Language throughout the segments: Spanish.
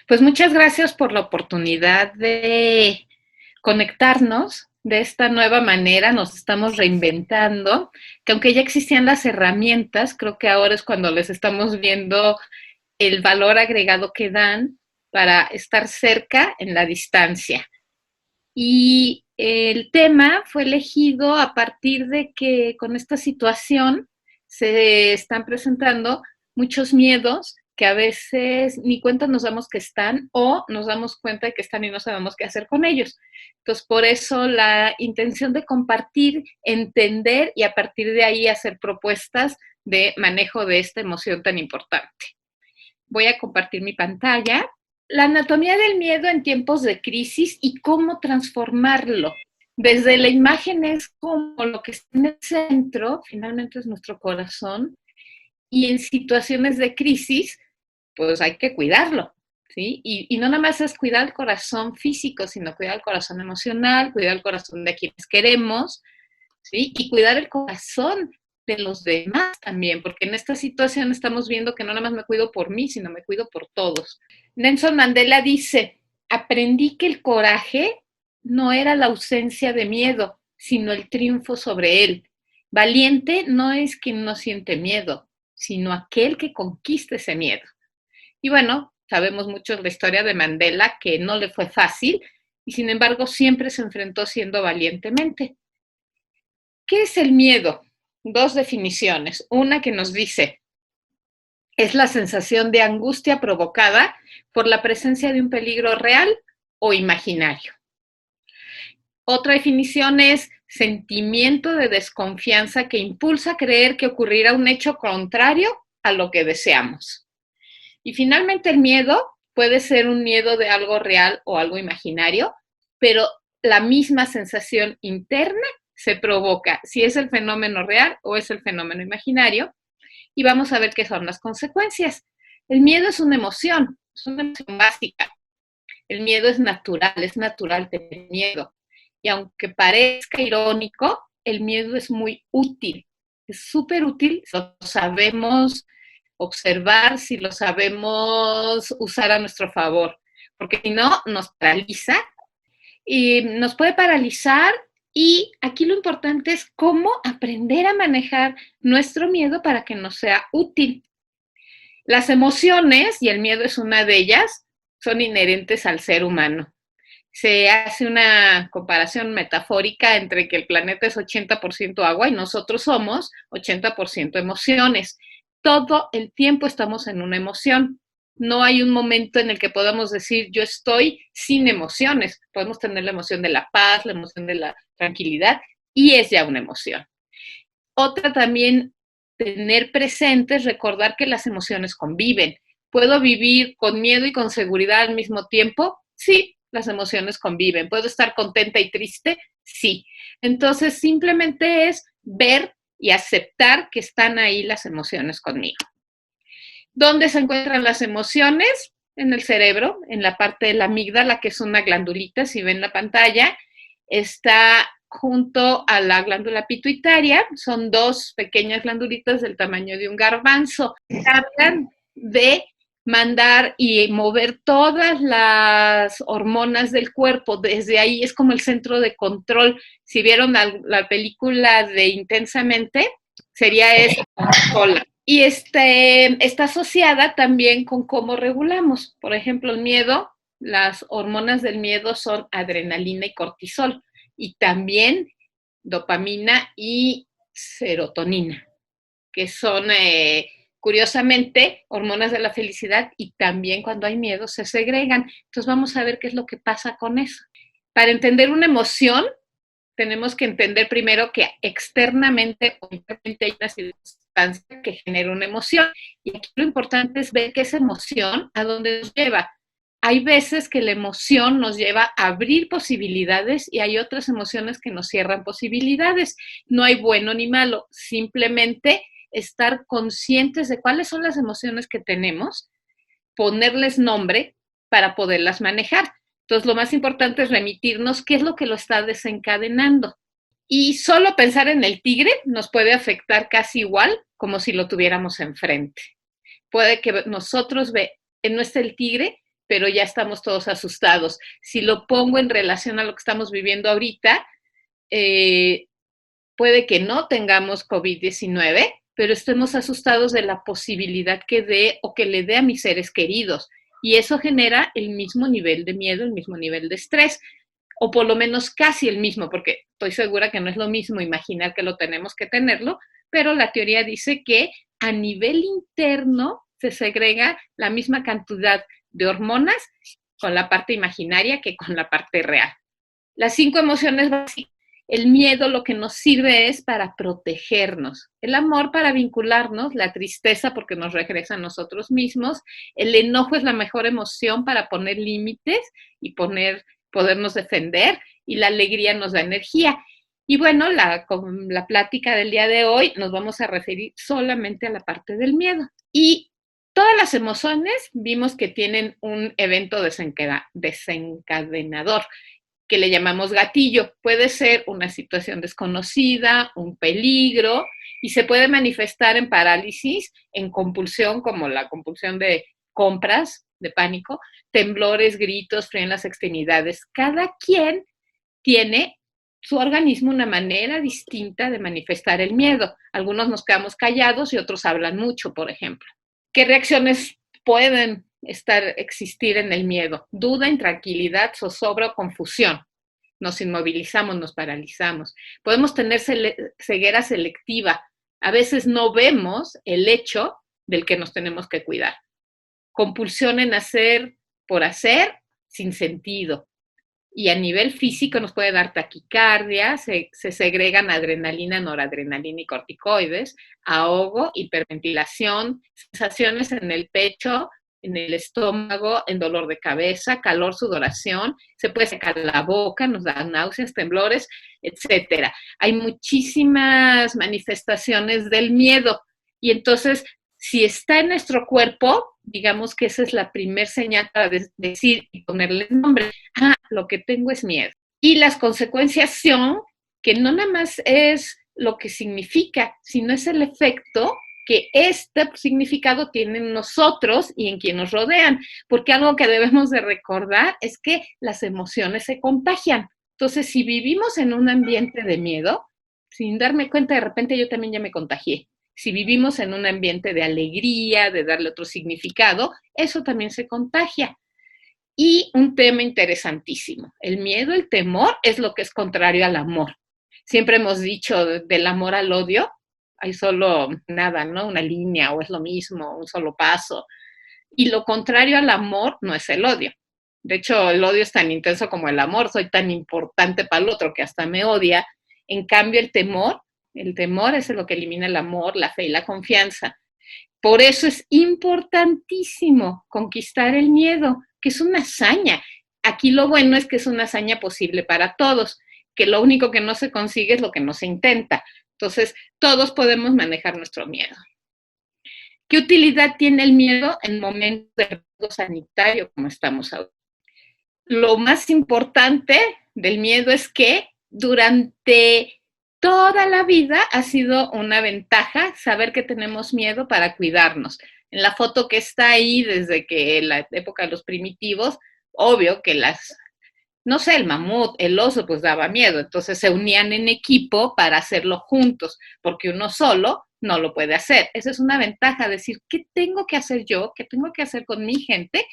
Pues muchas gracias por la oportunidad de conectarnos de esta nueva manera, nos estamos reinventando, que aunque ya existían las herramientas, creo que ahora es cuando les estamos viendo el valor agregado que dan para estar cerca en la distancia. Y el tema fue elegido a partir de que con esta situación se están presentando muchos miedos que a veces ni cuenta nos damos que están o nos damos cuenta de que están y no sabemos qué hacer con ellos. Entonces, por eso la intención de compartir, entender y a partir de ahí hacer propuestas de manejo de esta emoción tan importante. Voy a compartir mi pantalla. La anatomía del miedo en tiempos de crisis y cómo transformarlo. Desde la imagen es como lo que está en el centro, finalmente es nuestro corazón, y en situaciones de crisis, pues hay que cuidarlo, ¿sí? Y no nada más es cuidar el corazón físico, sino cuidar el corazón emocional, cuidar el corazón de quienes queremos, ¿sí? Y cuidar el corazón de los demás también, porque en esta situación estamos viendo que no nada más me cuido por mí, sino me cuido por todos. Nelson Mandela dice, aprendí que el coraje no era la ausencia de miedo, sino el triunfo sobre él. Valiente no es quien no siente miedo, sino aquel que conquista ese miedo. Y bueno, sabemos mucho la historia de Mandela, que no le fue fácil, y sin embargo siempre se enfrentó siendo valientemente. ¿Qué es el miedo? Dos definiciones. Una que nos dice, es la sensación de angustia provocada por la presencia de un peligro real o imaginario. Otra definición es sentimiento de desconfianza que impulsa a creer que ocurrirá un hecho contrario a lo que deseamos. Y finalmente el miedo puede ser un miedo de algo real o algo imaginario, pero la misma sensación interna se provoca si es el fenómeno real o es el fenómeno imaginario, y vamos a ver qué son las consecuencias. El miedo es una emoción básica. El miedo es natural tener miedo. Y aunque parezca irónico, el miedo es muy útil. Es súper útil si lo sabemos observar, si lo sabemos usar a nuestro favor. Porque si no, nos paraliza y nos puede paralizar. Y aquí lo importante es cómo aprender a manejar nuestro miedo para que nos sea útil. Las emociones, y el miedo es una de ellas, son inherentes al ser humano. Se hace una comparación metafórica entre que el planeta es 80% agua y nosotros somos 80% emociones. Todo el tiempo estamos en una emoción. No hay un momento en el que podamos decir yo estoy sin emociones. Podemos tener la emoción de la paz, la emoción de la tranquilidad, y es ya una emoción. Otra también, tener presentes, recordar que las emociones conviven. ¿Puedo vivir con miedo y con seguridad al mismo tiempo? Sí, las emociones conviven. ¿Puedo estar contenta y triste? Sí. Entonces, simplemente es ver y aceptar que están ahí las emociones conmigo. ¿Dónde se encuentran las emociones? En el cerebro, en la parte de la amígdala, que es una glandulita, si ven la pantalla, está junto a la glándula pituitaria, son dos pequeñas glandulitas del tamaño de un garbanzo, que hablan de mandar y mover todas las hormonas del cuerpo. Desde ahí es como el centro de control. Si vieron la película de Intensamente, sería esa sola. Y está asociada también con cómo regulamos. Por ejemplo, el miedo, las hormonas del miedo son adrenalina y cortisol, y también dopamina y serotonina, que son, curiosamente, hormonas de la felicidad, y también cuando hay miedo se segregan. Entonces vamos a ver qué es lo que pasa con eso. Para entender una emoción, tenemos que entender primero que externamente o internamente hay una circunstancia que genera una emoción. Y aquí lo importante es ver que esa emoción a dónde nos lleva. Hay veces que la emoción nos lleva a abrir posibilidades y hay otras emociones que nos cierran posibilidades. No hay bueno ni malo, simplemente estar conscientes de cuáles son las emociones que tenemos, ponerles nombre para poderlas manejar. Entonces, lo más importante es remitirnos qué es lo que lo está desencadenando. Y solo pensar en el tigre nos puede afectar casi igual como si lo tuviéramos enfrente. Puede que nosotros no es el tigre, pero ya estamos todos asustados. Si lo pongo en relación a lo que estamos viviendo ahorita, puede que no tengamos COVID-19, pero estemos asustados de la posibilidad que dé o que le dé a mis seres queridos. Y eso genera el mismo nivel de miedo, el mismo nivel de estrés, o por lo menos casi el mismo, porque estoy segura que no es lo mismo imaginar que lo tenemos que tenerlo, pero la teoría dice que a nivel interno se segrega la misma cantidad de hormonas con la parte imaginaria que con la parte real. Las 5 emociones básicas. El miedo lo que nos sirve es para protegernos, el amor para vincularnos, la tristeza porque nos regresa a nosotros mismos, el enojo es la mejor emoción para poner límites y podernos defender, y la alegría nos da energía. Y bueno, con la plática del día de hoy nos vamos a referir solamente a la parte del miedo. Y todas las emociones vimos que tienen un evento desencadenador, que le llamamos gatillo. Puede ser una situación desconocida, un peligro, y se puede manifestar en parálisis, en compulsión, como la compulsión de compras, de pánico, temblores, gritos, frío en las extremidades. Cada quien tiene su organismo una manera distinta de manifestar el miedo. Algunos nos quedamos callados y otros hablan mucho, por ejemplo. ¿Qué reacciones pueden existir en el miedo? Duda, intranquilidad, zozobra o confusión. Nos inmovilizamos, nos paralizamos. Podemos tener ceguera selectiva. A veces no vemos el hecho del que nos tenemos que cuidar. Compulsión en hacer por hacer sin sentido. Y a nivel físico nos puede dar taquicardia, se segregan adrenalina, noradrenalina y corticoides, ahogo, hiperventilación, sensaciones en el pecho, en el estómago, en dolor de cabeza, calor, sudoración, se puede secar la boca, nos da náuseas, temblores, etcétera. Hay muchísimas manifestaciones del miedo y entonces si está en nuestro cuerpo, digamos que esa es la primer señal para decir y ponerle nombre. Lo que tengo es miedo. Y las consecuencias son que no nada más es lo que significa, sino es el efecto que este significado tiene en nosotros y en quienes nos rodean, porque algo que debemos de recordar es que las emociones se contagian. Entonces, si vivimos en un ambiente de miedo, sin darme cuenta, de repente yo también ya me contagié. Si vivimos en un ambiente de alegría, de darle otro significado, eso también se contagia. Y un tema interesantísimo, el miedo, el temor es lo que es contrario al amor. Siempre hemos dicho del amor al odio, hay solo nada, ¿no? Una línea o es lo mismo, un solo paso. Y lo contrario al amor no es el odio. De hecho, el odio es tan intenso como el amor, soy tan importante para el otro que hasta me odia. En cambio, el temor es lo que elimina el amor, la fe y la confianza. Por eso es importantísimo conquistar el miedo, que es una hazaña. Aquí lo bueno es que es una hazaña posible para todos, que lo único que no se consigue es lo que no se intenta. Entonces, todos podemos manejar nuestro miedo. ¿Qué utilidad tiene el miedo en momentos de riesgo sanitario como estamos ahora? Lo más importante del miedo es que durante toda la vida ha sido una ventaja saber que tenemos miedo para cuidarnos. En la foto que está ahí, desde que la época de los primitivos, obvio que no sé, el mamut, el oso, pues daba miedo. Entonces se unían en equipo para hacerlo juntos, porque uno solo no lo puede hacer. Esa es una ventaja, decir, ¿qué tengo que hacer yo? ¿Qué tengo que hacer con mi gente?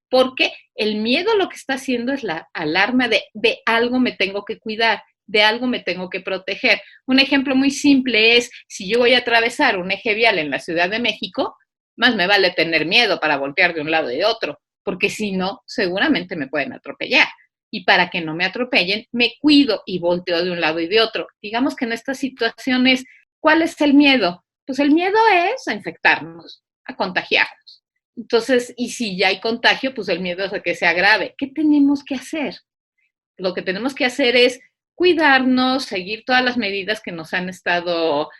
Porque el miedo lo que está haciendo es la alarma de algo me tengo que cuidar, de algo me tengo que proteger. Un ejemplo muy simple es, si yo voy a atravesar un eje vial en la Ciudad de México, más me vale tener miedo para voltear de un lado y de otro, porque si no, seguramente me pueden atropellar. Y para que no me atropellen, me cuido y volteo de un lado y de otro. Digamos que en estas situaciones, ¿cuál es el miedo? Pues el miedo es a infectarnos, a contagiarnos. Entonces, y si ya hay contagio, pues el miedo es a que se agrave. ¿Qué tenemos que hacer? Lo que tenemos que hacer es cuidarnos, seguir todas las medidas que nos han estado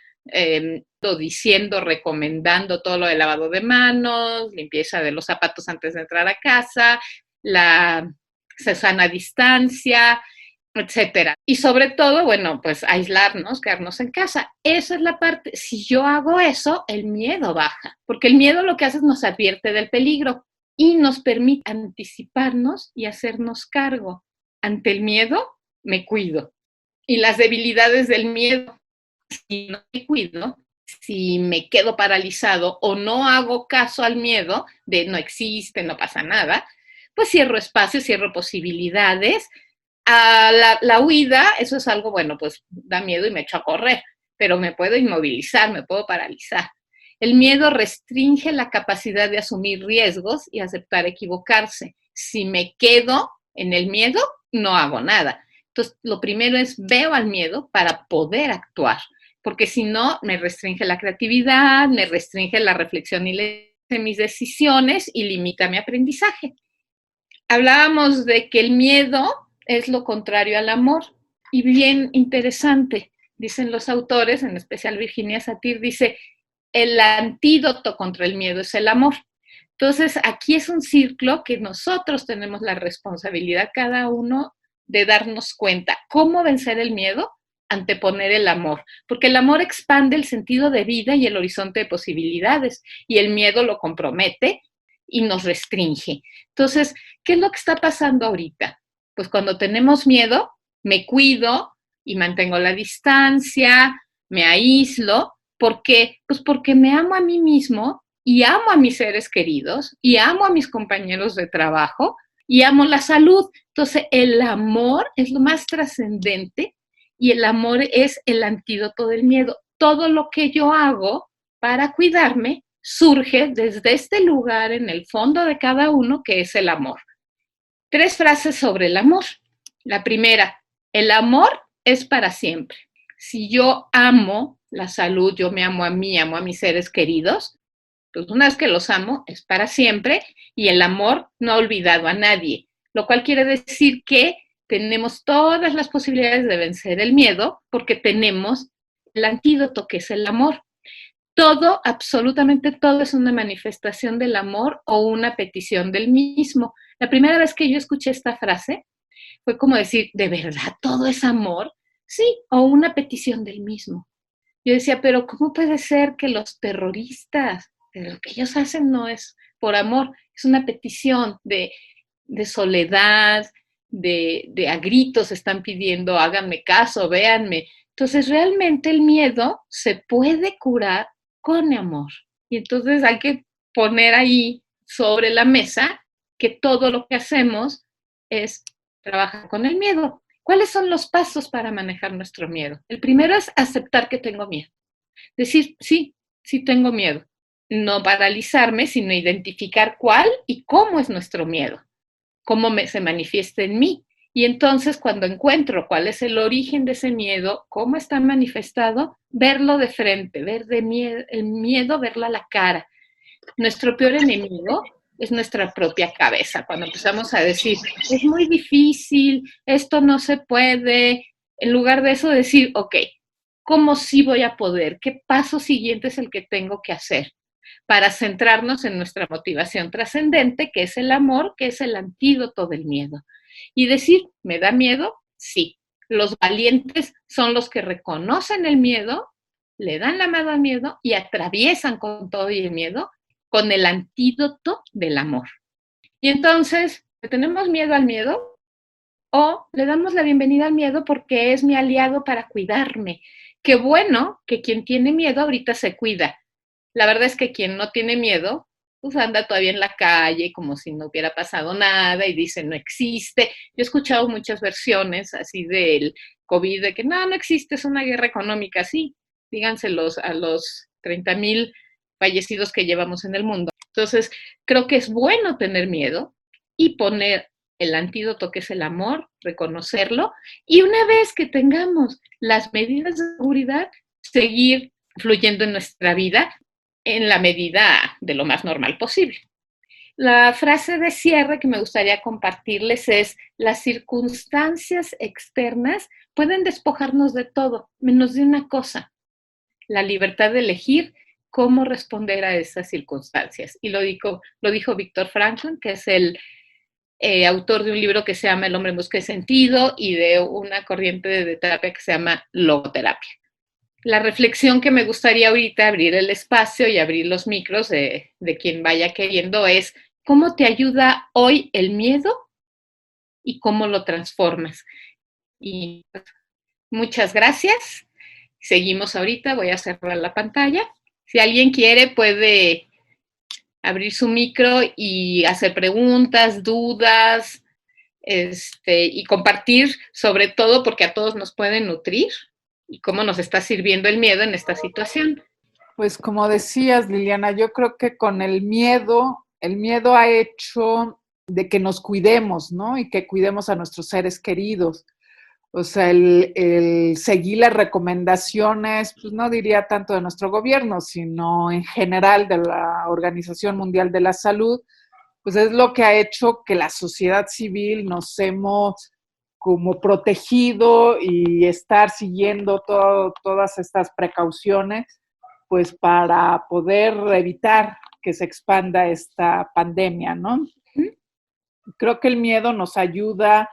diciendo, recomendando, todo lo de lavado de manos, limpieza de los zapatos antes de entrar a casa, la sana distancia, etcétera. Y sobre todo, bueno, pues aislarnos, quedarnos en casa. Esa es la parte, si yo hago eso, el miedo baja, porque el miedo lo que hace es nos advierte del peligro y nos permite anticiparnos y hacernos cargo. Ante el miedo, me cuido. Y las debilidades del miedo, si no me cuido, si me quedo paralizado o no hago caso al miedo de no existe, no pasa nada, pues cierro espacios, cierro posibilidades. A la huida, eso es algo, bueno, pues da miedo y me echo a correr, pero me puedo inmovilizar, me puedo paralizar. El miedo restringe la capacidad de asumir riesgos y aceptar equivocarse. Si me quedo en el miedo, no hago nada. Entonces, lo primero es veo al miedo para poder actuar, porque si no, me restringe la creatividad, me restringe la reflexión y de mis decisiones y limita mi aprendizaje. Hablábamos de que el miedo es lo contrario al amor. Y bien interesante, dicen los autores, en especial Virginia Satir, dice, el antídoto contra el miedo es el amor. Entonces, aquí es un círculo que nosotros tenemos la responsabilidad, cada uno, de darnos cuenta cómo vencer el miedo, anteponer el amor, porque el amor expande el sentido de vida y el horizonte de posibilidades, y el miedo lo compromete y nos restringe. Entonces, ¿qué es lo que está pasando ahorita? Pues cuando tenemos miedo, me cuido y mantengo la distancia, me aíslo, ¿por qué? Pues porque me amo a mí mismo y amo a mis seres queridos y amo a mis compañeros de trabajo y amo la salud. Entonces, el amor es lo más trascendente y el amor es el antídoto del miedo. Todo lo que yo hago para cuidarme surge desde este lugar en el fondo de cada uno, que es el amor. 3 frases sobre el amor. La primera, el amor es para siempre. Si yo amo la salud, yo me amo a mí, amo a mis seres queridos, pues una vez que los amo, es para siempre y el amor no ha olvidado a nadie, lo cual quiere decir que tenemos todas las posibilidades de vencer el miedo porque tenemos el antídoto que es el amor. Todo, absolutamente todo es una manifestación del amor o una petición del mismo. La primera vez que yo escuché esta frase fue como decir, ¿de verdad todo es amor? Sí, o una petición del mismo. Yo decía, pero ¿cómo puede ser que los terroristas, lo que ellos hacen no es por amor, es una petición de soledad, de a gritos están pidiendo, háganme caso, véanme. Entonces, realmente el miedo se puede curar con amor. Y entonces hay que poner ahí sobre la mesa que todo lo que hacemos es trabajar con el miedo. ¿Cuáles son los pasos para manejar nuestro miedo? El primero es aceptar que tengo miedo. Decir, sí, sí tengo miedo. No paralizarme, sino identificar cuál y cómo es nuestro miedo, cómo se manifiesta en mí. Y entonces cuando encuentro cuál es el origen de ese miedo, cómo está manifestado, verlo de frente, ver de miedo, el miedo, verlo a la cara. Nuestro peor enemigo es nuestra propia cabeza. Cuando empezamos a decir, es muy difícil, esto no se puede, en lugar de eso decir, ok, ¿cómo sí voy a poder? ¿Qué paso siguiente es el que tengo que hacer? Para centrarnos en nuestra motivación trascendente, que es el amor, que es el antídoto del miedo. Y decir, ¿me da miedo? Sí. Los valientes son los que reconocen el miedo, le dan la mano al miedo y atraviesan con todo y el miedo con el antídoto del amor. Y entonces, ¿le tenemos miedo al miedo? O le damos la bienvenida al miedo porque es mi aliado para cuidarme. Qué bueno que quien tiene miedo ahorita se cuida. La verdad es que quien no tiene miedo, pues anda todavía en la calle como si no hubiera pasado nada y dice no existe. Yo he escuchado muchas versiones así del COVID, de que no, no existe, es una guerra económica. Sí, díganselos a los 30,000 fallecidos que llevamos en el mundo. Entonces, creo que es bueno tener miedo y poner el antídoto que es el amor, reconocerlo, y una vez que tengamos las medidas de seguridad, seguir fluyendo en nuestra vida en la medida de lo más normal posible. La frase de cierre que me gustaría compartirles es, las circunstancias externas pueden despojarnos de todo, menos de una cosa, la libertad de elegir cómo responder a esas circunstancias. Y lo dijo Víctor Franklin, que es el autor de un libro que se llama El hombre en busca de sentido y de una corriente de terapia que se llama logoterapia. La reflexión que me gustaría ahorita abrir el espacio y abrir los micros de quien vaya queriendo es cómo te ayuda hoy el miedo y cómo lo transformas. Y muchas gracias. Seguimos ahorita, voy a cerrar la pantalla. Si alguien quiere puede abrir su micro y hacer preguntas, dudas, y compartir sobre todo porque a todos nos puede nutrir y cómo nos está sirviendo el miedo en esta situación. Pues como decías, Liliana, yo creo que con el miedo ha hecho de que nos cuidemos, ¿no? Y que cuidemos a nuestros seres queridos. O sea, el seguir las recomendaciones, pues no diría tanto de nuestro gobierno, sino en general de la Organización Mundial de la Salud, pues es lo que ha hecho que la sociedad civil nos hemos como protegido y estar siguiendo todas estas precauciones, pues para poder evitar que se expanda esta pandemia, ¿no? Creo que el miedo nos ayuda,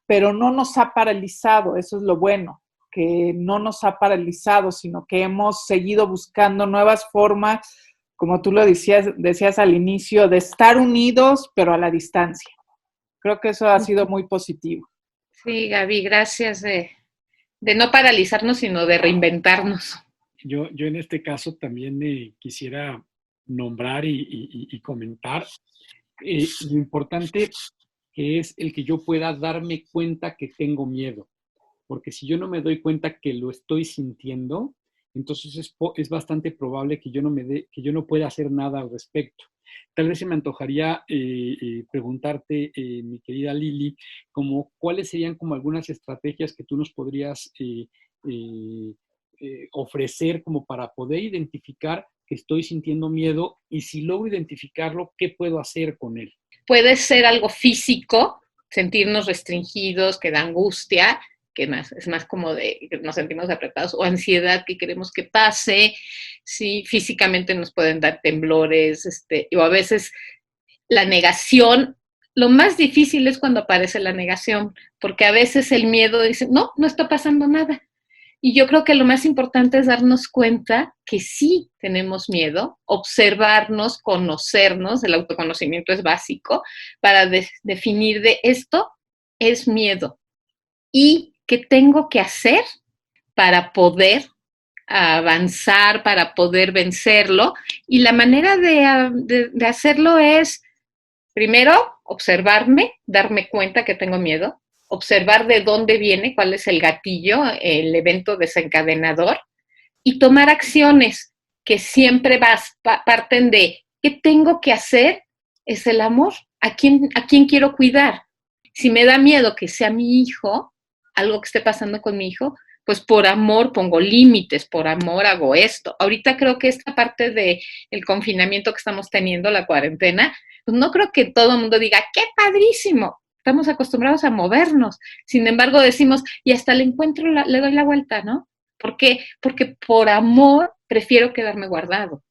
pero no nos ha paralizado, eso es lo bueno, que no nos ha paralizado, sino que hemos seguido buscando nuevas formas, como tú lo decías al inicio, de estar unidos, pero a la distancia. Creo que eso ha sido muy positivo. Sí, Gaby, gracias de no paralizarnos, sino de reinventarnos. Yo en este caso también quisiera nombrar y comentar lo importante que es el que yo pueda darme cuenta que tengo miedo. Porque si yo no me doy cuenta que lo estoy sintiendo, entonces es bastante probable que yo no pueda hacer nada al respecto. Tal vez se me antojaría preguntarte, mi querida Lili, como cuáles serían como algunas estrategias que tú nos podrías ofrecer como para poder identificar que estoy sintiendo miedo y si logro identificarlo, ¿qué puedo hacer con él? Puede ser algo físico, sentirnos restringidos, que da angustia, que es más como de que nos sentimos apretados, o ansiedad que queremos que pase. Sí, físicamente nos pueden dar temblores, o a veces la negación. Lo más difícil es cuando aparece la negación, porque a veces el miedo dice, no, no está pasando nada. Y yo creo que lo más importante es darnos cuenta que sí tenemos miedo, observarnos, conocernos, el autoconocimiento es básico para definir de esto es miedo y qué tengo que hacer para poder avanzar, para poder vencerlo. Y la manera de hacerlo es, primero, observarme, darme cuenta que tengo miedo, observar de dónde viene, cuál es el gatillo, el evento desencadenador, y tomar acciones que siempre parten de qué tengo que hacer, es el amor, a quién quiero cuidar. Si me da miedo que sea mi hijo, algo que esté pasando con mi hijo, pues por amor pongo límites, por amor hago esto. Ahorita creo que esta parte del confinamiento que estamos teniendo, la cuarentena, pues no creo que todo el mundo diga, ¡qué padrísimo! Estamos acostumbrados a movernos. Sin embargo, decimos, y hasta le encuentro, le doy la vuelta, ¿no? ¿Por qué? Porque por amor prefiero quedarme guardado.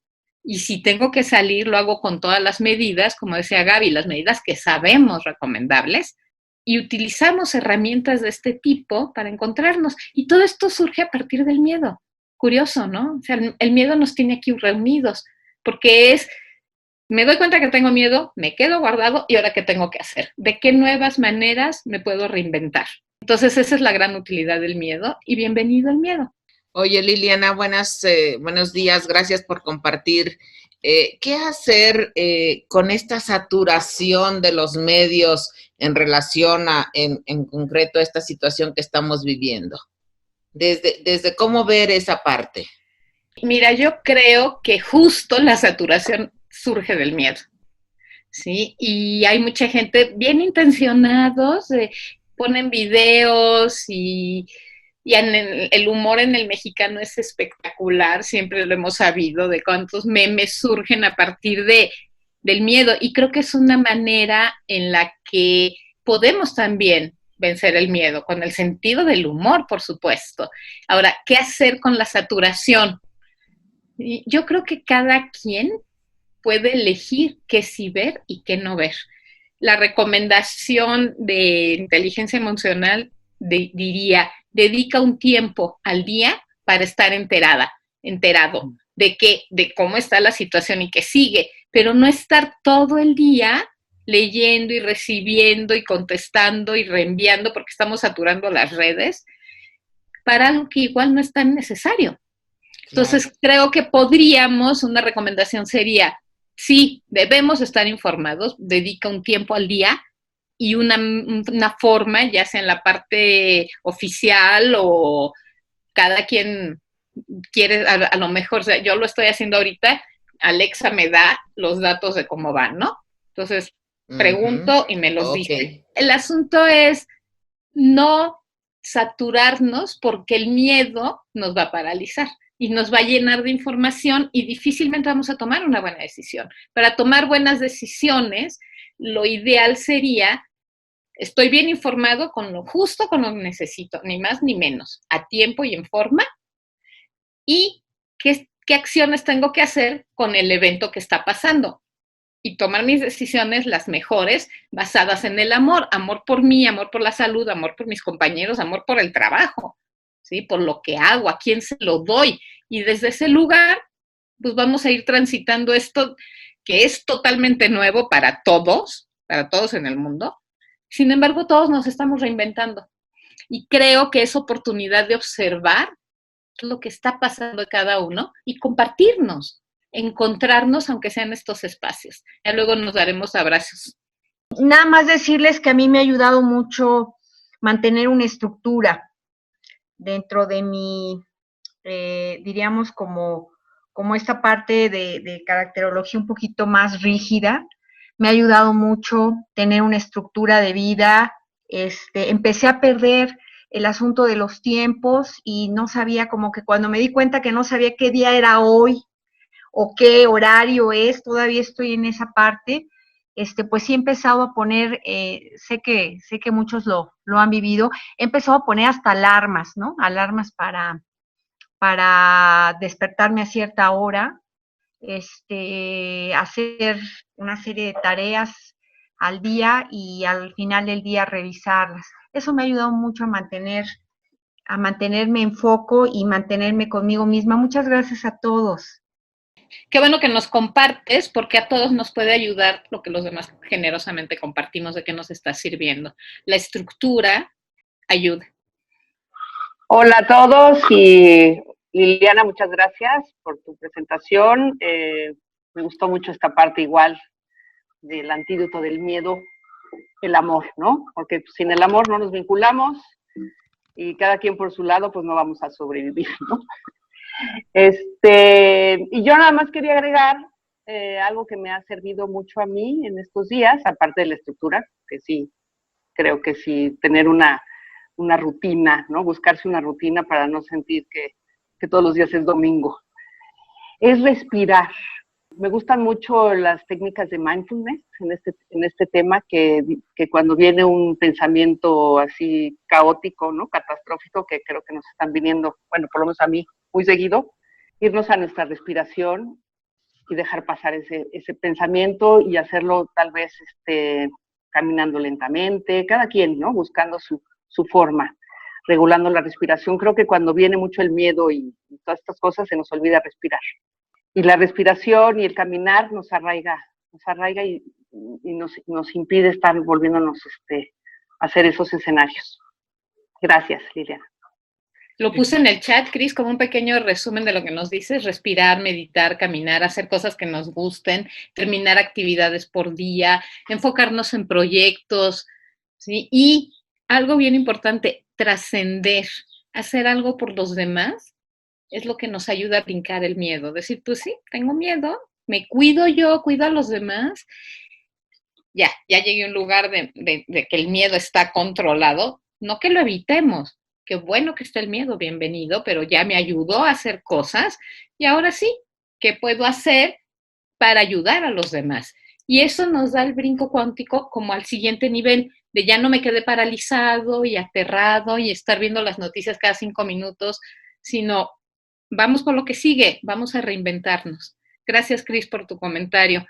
Y si tengo que salir, lo hago con todas las medidas, como decía Gaby, las medidas que sabemos recomendables, y utilizamos herramientas de este tipo para encontrarnos. Y todo esto surge a partir del miedo. Curioso, ¿no? O sea, el miedo nos tiene aquí reunidos, porque me doy cuenta que tengo miedo, me quedo guardado y ahora ¿qué tengo que hacer? ¿De qué nuevas maneras me puedo reinventar? Entonces esa es la gran utilidad del miedo y bienvenido al miedo. Oye, Liliana, buenos días, gracias por compartir. ¿Qué hacer con esta saturación de los medios en relación en concreto a esta situación que estamos viviendo? Desde cómo ver esa parte. Mira, yo creo que justo la saturación surge del miedo, ¿sí? Y hay mucha gente bien intencionados, ponen videos y el humor en el mexicano es espectacular, siempre lo hemos sabido, de cuántos memes surgen a partir del miedo. Y creo que es una manera en la que podemos también vencer el miedo, con el sentido del humor, por supuesto. Ahora, ¿qué hacer con la saturación? Yo creo que cada quien puede elegir qué sí ver y qué no ver. La recomendación de inteligencia emocional diría, dedica un tiempo al día para estar enterado de cómo está la situación y qué sigue, pero no estar todo el día leyendo y recibiendo y contestando y reenviando porque estamos saturando las redes para algo que igual no es tan necesario. Entonces, creo que una recomendación sería, sí, debemos estar informados, dedica un tiempo al día y una forma, ya sea en la parte oficial o cada quien quiere, a lo mejor, o sea, yo lo estoy haciendo ahorita, Alexa me da los datos de cómo van, ¿no? Entonces, pregunto y me los dice. El asunto es no saturarnos porque el miedo nos va a paralizar y nos va a llenar de información y difícilmente vamos a tomar una buena decisión. Para tomar buenas decisiones, lo ideal sería, estoy bien informado con lo justo, con lo que necesito, ni más ni menos, a tiempo y en forma, y qué acciones tengo que hacer con el evento que está pasando. Y tomar mis decisiones, las mejores, basadas en el amor por mí, amor por la salud, amor por mis compañeros, amor por el trabajo, ¿sí? Por lo que hago, a quién se lo doy. Y desde ese lugar, pues vamos a ir transitando esto que es totalmente nuevo para todos en el mundo. Sin embargo, todos nos estamos reinventando. Y creo que es oportunidad de observar lo que está pasando de cada uno y compartirnos, encontrarnos, aunque sean estos espacios. Ya luego nos daremos abrazos. Nada más decirles que a mí me ha ayudado mucho mantener una estructura dentro de mi, diríamos, como esta parte de caracterología un poquito más rígida. Me ha ayudado mucho tener una estructura de vida. Empecé a perder el asunto de los tiempos y no sabía, como que cuando me di cuenta que no sabía qué día era hoy o qué horario es, todavía estoy en esa parte, pues sí he empezado a poner, sé que muchos lo han vivido, he empezado a poner hasta alarmas, ¿no? Alarmas para despertarme a cierta hora, hacer una serie de tareas al día y al final del día revisarlas. Eso me ha ayudado mucho a mantenerme en foco y mantenerme conmigo misma. Muchas gracias a todos. Qué bueno que nos compartes, porque a todos nos puede ayudar lo que los demás generosamente compartimos de qué nos está sirviendo. La estructura ayuda. Hola a todos y Liliana, muchas gracias por tu presentación. Me gustó mucho esta parte igual del antídoto del miedo, el amor, ¿no? Porque sin el amor no nos vinculamos y cada quien por su lado pues no vamos a sobrevivir, ¿no? Y yo nada más quería agregar algo que me ha servido mucho a mí en estos días, aparte de la estructura, que sí, creo que sí, tener una rutina, ¿no? Buscarse una rutina para no sentir que todos los días es domingo. Es respirar. Me gustan mucho las técnicas de mindfulness en este tema, que cuando viene un pensamiento así caótico, ¿no? Catastrófico, que creo que nos están viniendo, bueno, por lo menos a mí, muy seguido, irnos a nuestra respiración y dejar pasar ese pensamiento y hacerlo tal vez caminando lentamente, cada quien, ¿no? Buscando su forma, regulando la respiración. Creo que cuando viene mucho el miedo y todas estas cosas se nos olvida respirar. Y la respiración y el caminar nos arraiga y nos impide estar volviéndonos a hacer esos escenarios. Gracias, Liliana. Lo puse en el chat, Cris, como un pequeño resumen de lo que nos dices: respirar, meditar, caminar, hacer cosas que nos gusten, terminar actividades por día, enfocarnos en proyectos, ¿sí? Y algo bien importante, trascender, hacer algo por los demás, es lo que nos ayuda a brincar el miedo. Decir, pues sí, tengo miedo, me cuido yo, cuido a los demás. Ya llegué a un lugar de que el miedo está controlado, no que lo evitemos. Qué bueno que está el miedo, bienvenido, pero ya me ayudó a hacer cosas y ahora sí, ¿qué puedo hacer para ayudar a los demás? Y eso nos da el brinco cuántico como al siguiente nivel, de ya no me quedé paralizado y aterrado y estar viendo las noticias cada 5 minutos, sino vamos por lo que sigue, vamos a reinventarnos. Gracias, Cris, por tu comentario.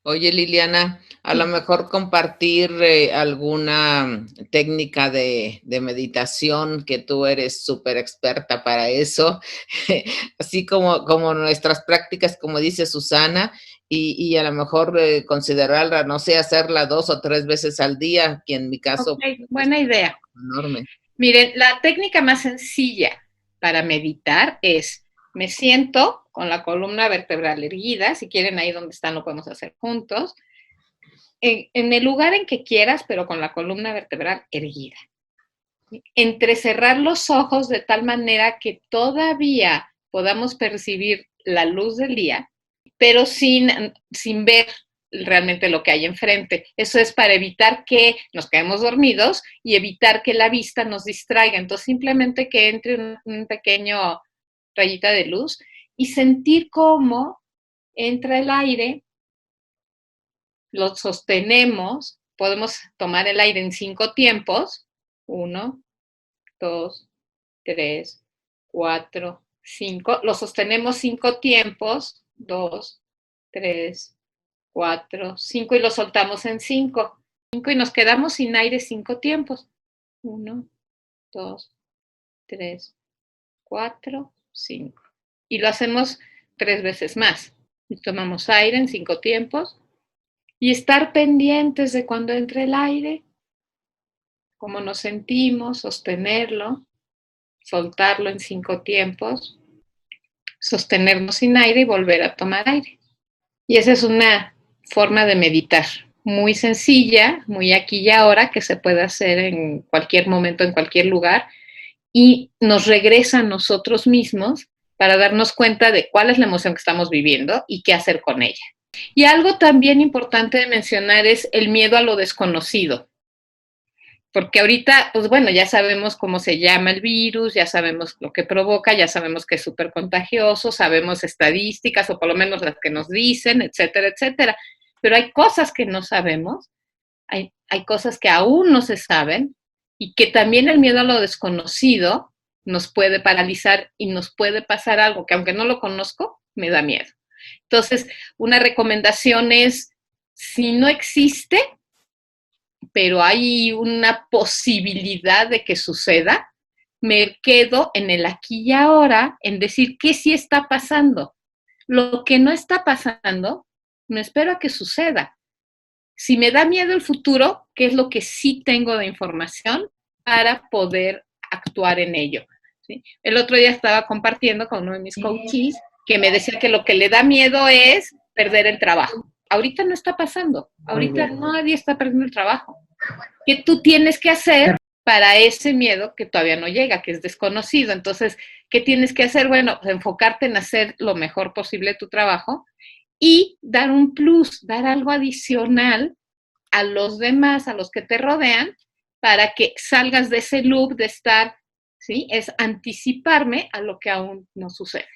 Oye, Liliana, a lo mejor compartir alguna técnica de meditación, que tú eres súper experta para eso, así como nuestras prácticas, como dice Susana, y a lo mejor considerarla, no sé, hacerla 2 o 3 veces al día, que en mi caso Okay, buena idea. enorme. Miren, la técnica más sencilla para meditar es, me siento con la columna vertebral erguida, si quieren ahí donde están lo podemos hacer juntos, en el lugar en que quieras, pero con la columna vertebral erguida. Entrecerrar los ojos de tal manera que todavía podamos percibir la luz del día, pero sin ver realmente lo que hay enfrente. Eso es para evitar que nos quedemos dormidos y evitar que la vista nos distraiga. Entonces, simplemente que entre un pequeño rayita de luz y sentir cómo entra el aire, lo sostenemos, podemos tomar el aire en 5 tiempos, 1, 2, 3, 4, 5, lo sostenemos 5 tiempos, 2, 3, 4, 5 y lo soltamos en 5 y nos quedamos sin aire 5 tiempos, 1, 2, 3, 4, 5 y lo hacemos 3 veces más y tomamos aire en 5 tiempos y estar pendientes de cuando entre el aire, cómo nos sentimos, sostenerlo, soltarlo en 5 tiempos, sostenernos sin aire y volver a tomar aire. Y esa es una forma de meditar muy sencilla, muy aquí y ahora, que se puede hacer en cualquier momento, en cualquier lugar, y nos regresa a nosotros mismos para darnos cuenta de cuál es la emoción que estamos viviendo y qué hacer con ella. Y algo también importante de mencionar es el miedo a lo desconocido. Porque ahorita, pues bueno, ya sabemos cómo se llama el virus, ya sabemos lo que provoca, ya sabemos que es súper contagioso, sabemos estadísticas o por lo menos las que nos dicen, etcétera, etcétera. Pero hay cosas que no sabemos, hay cosas que aún no se saben y que también el miedo a lo desconocido nos puede paralizar y nos puede pasar algo que aunque no lo conozco, me da miedo. Entonces, una recomendación es, si no existe, pero hay una posibilidad de que suceda, me quedo en el aquí y ahora, en decir qué sí está pasando. Lo que no está pasando, no espero a que suceda. Si me da miedo el futuro, ¿qué es lo que sí tengo de información para poder actuar en ello? ¿Sí? El otro día estaba compartiendo con uno de mis coaches que me decía que lo que le da miedo es perder el trabajo. Ahorita no está pasando. Ahorita nadie está perdiendo el trabajo. ¿Qué tú tienes que hacer para ese miedo que todavía no llega, que es desconocido? Entonces, ¿qué tienes que hacer? Bueno, enfocarte en hacer lo mejor posible tu trabajo y dar un plus, dar algo adicional a los demás, a los que te rodean, para que salgas de ese loop de estar, ¿sí? Es anticiparme a lo que aún no sucede.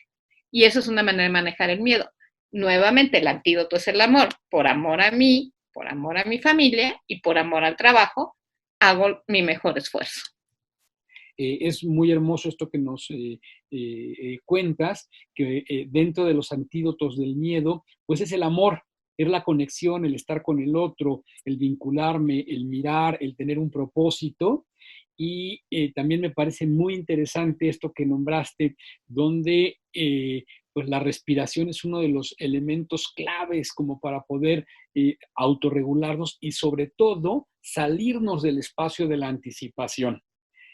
Y eso es una manera de manejar el miedo. Nuevamente, el antídoto es el amor. Por amor a mí, por amor a mi familia y por amor al trabajo, hago mi mejor esfuerzo. Es muy hermoso esto que nos cuentas, que dentro de los antídotos del miedo, pues es el amor, es la conexión, el estar con el otro, el vincularme, el mirar, el tener un propósito. Y también me parece muy interesante esto que nombraste, donde pues la respiración es uno de los elementos claves como para poder autorregularnos y sobre todo salirnos del espacio de la anticipación.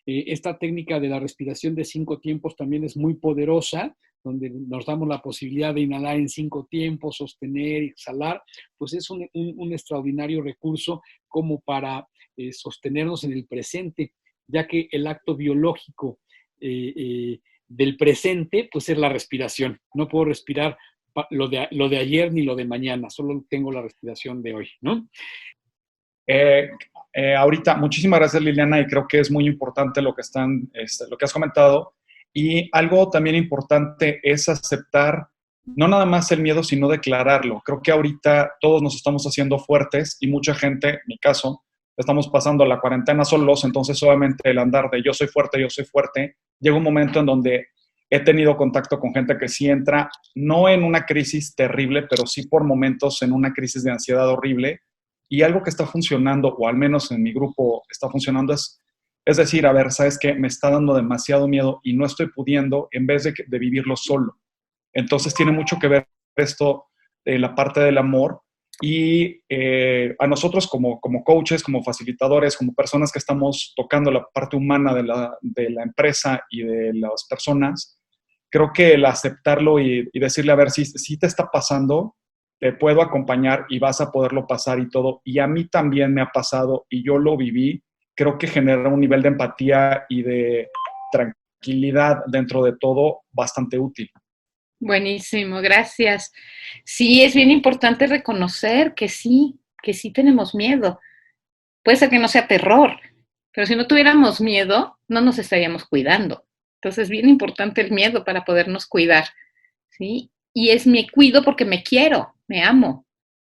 Esta técnica de la respiración de 5 tiempos también es muy poderosa, donde nos damos la posibilidad de inhalar en 5 tiempos, sostener y exhalar, pues es un extraordinario recurso como para sostenernos en el presente, ya que el acto biológico del presente, pues es la respiración. No puedo respirar lo de ayer ni lo de mañana, solo tengo la respiración de hoy, ¿no? Ahorita, muchísimas gracias, Liliana, y creo que es muy importante lo que has comentado. Y algo también importante es aceptar no nada más el miedo, sino declararlo. Creo que ahorita todos nos estamos haciendo fuertes y mucha gente, en mi caso, estamos pasando la cuarentena solos, entonces solamente el andar de yo soy fuerte, llega un momento en donde he tenido contacto con gente que sí entra, no en una crisis terrible, pero sí por momentos en una crisis de ansiedad horrible. Y algo que está funcionando, o al menos en mi grupo está funcionando, es decir, a ver, ¿sabes qué? Me está dando demasiado miedo y no estoy pudiendo en vez de vivirlo solo. Entonces tiene mucho que ver esto de la parte del amor y a nosotros como coaches, como facilitadores, como personas que estamos tocando la parte humana de la empresa y de las personas, creo que el aceptarlo y decirle, a ver, si te está pasando, te puedo acompañar y vas a poderlo pasar y todo. Y a mí también me ha pasado y yo lo viví. Creo que genera un nivel de empatía y de tranquilidad dentro de todo bastante útil. Buenísimo, gracias. Sí, es bien importante reconocer que sí tenemos miedo. Puede ser que no sea terror, pero si no tuviéramos miedo, no nos estaríamos cuidando. Entonces, es bien importante el miedo para podernos cuidar, ¿sí? Y es me cuido porque me quiero, me amo.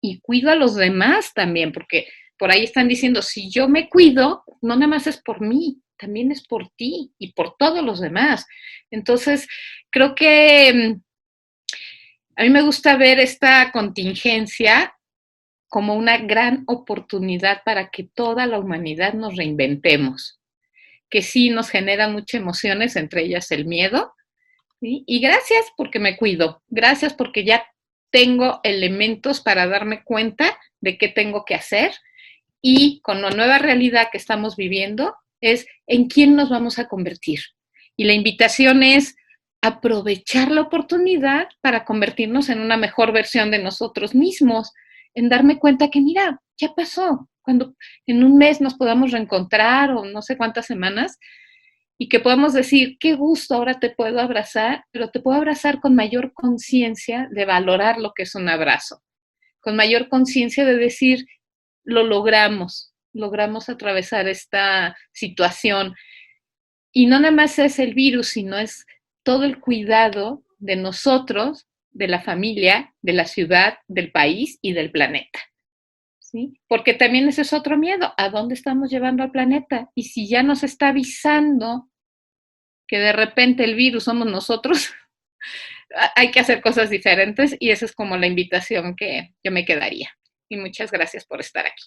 Y cuido a los demás también, porque por ahí están diciendo, si yo me cuido, no nada más es por mí, también es por ti y por todos los demás. Entonces, creo que a mí me gusta ver esta contingencia como una gran oportunidad para que toda la humanidad nos reinventemos, que sí nos genera muchas emociones, entre ellas el miedo, ¿sí? Y gracias porque me cuido, gracias porque ya tengo elementos para darme cuenta de qué tengo que hacer y con la nueva realidad que estamos viviendo es en quién nos vamos a convertir. Y la invitación es aprovechar la oportunidad para convertirnos en una mejor versión de nosotros mismos, en darme cuenta que, mira, ya pasó, cuando en un mes nos podamos reencontrar o no sé cuántas semanas, y que podamos decir, qué gusto, ahora te puedo abrazar, pero te puedo abrazar con mayor conciencia de valorar lo que es un abrazo, con mayor conciencia de decir, lo logramos atravesar esta situación. Y no nada más es el virus, sino es todo el cuidado de nosotros, de la familia, de la ciudad, del país y del planeta. ¿Sí? Porque también ese es otro miedo, ¿a dónde estamos llevando al planeta? Y si ya nos está avisando que de repente el virus somos nosotros, hay que hacer cosas diferentes y esa es como la invitación que yo me quedaría. Y muchas gracias por estar aquí.